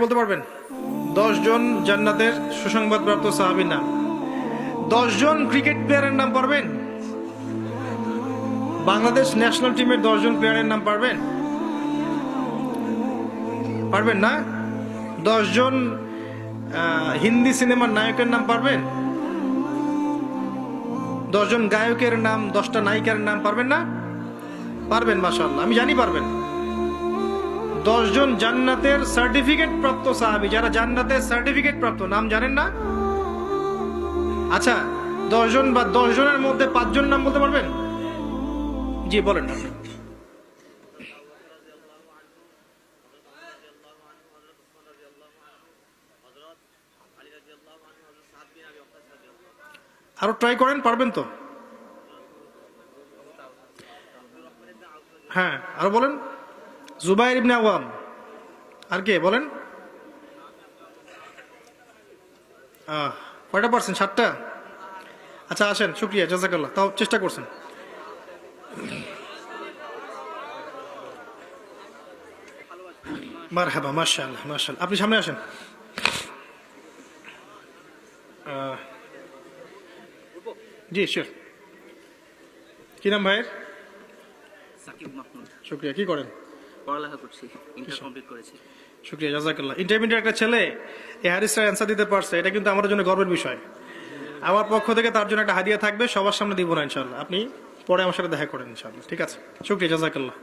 বলতে পারবেন 10 জন জান্নাতের সুসংবাদপ্রাপ্ত সাহাবীর নাম? 10 জন ক্রিকেট প্লেয়ারের নাম পারবেন? বাংলাদেশ ন্যাশনাল টিমের 10 জন প্লেয়ারের নাম পারবেন? পারবেন না? 10 জন হিন্দি সিনেমার নায়কের নাম পারবেন? 10 জন গায়কের নাম, 10টা নায়িকার নাম পারবেন না? পারবেন, মাশাআল্লাহ, আমি জানি পারবেন। 10 জন জান্নাতের সার্টিফিকেট প্রাপ্ত সাহাবী, যারা জান্নাতের সার্টিফিকেট প্রাপ্ত, নাম জানেন না? আচ্ছা, 10 জন বা 10 জনের মধ্যে 5 জন নাম বলতে পারবেন? জি বলেন না। আরো ট্রাই করেন, পারবেন তো? হ্যাঁ, আরো বলেন। জুবাইর ইবনে আওয়াম। আর কে বলেন? কয়টা পারছেন? 7টা। আচ্ছা আসেন, শুক্রিয়া, জাযাকাল্লাহ, তাও চেষ্টা করছেন। মারহাবা, মাশাআল্লাহ মাশাআল্লাহ। আপনি সামনে আসেন। জি শিওর। কি নাম ভাইয়ের? সাকিব মাহমুদ। শুক্রিয়া। কি করেন? পড়ালেখা করছি, ইন্টার কমপ্লিট করেছি। শুক্রিয়া, জাযাকাল্লাহ। ইন্টারমিডিয়েট একটা ছেলে এই হাদিসটা অ্যান্সার দিতে পারছে, এটা কিন্তু আমার জন্য গর্বের বিষয়। আমার পক্ষ থেকে তার জন্য একটা হাদিয়া থাকবে, সবার সামনে দিব না ইনশাআল্লাহ। আপনি পরে আমার সাথে দেখা করেন ইনশাআল্লাহ, ঠিক আছে? শুক্রিয়া, জাযাকাল্লাহ।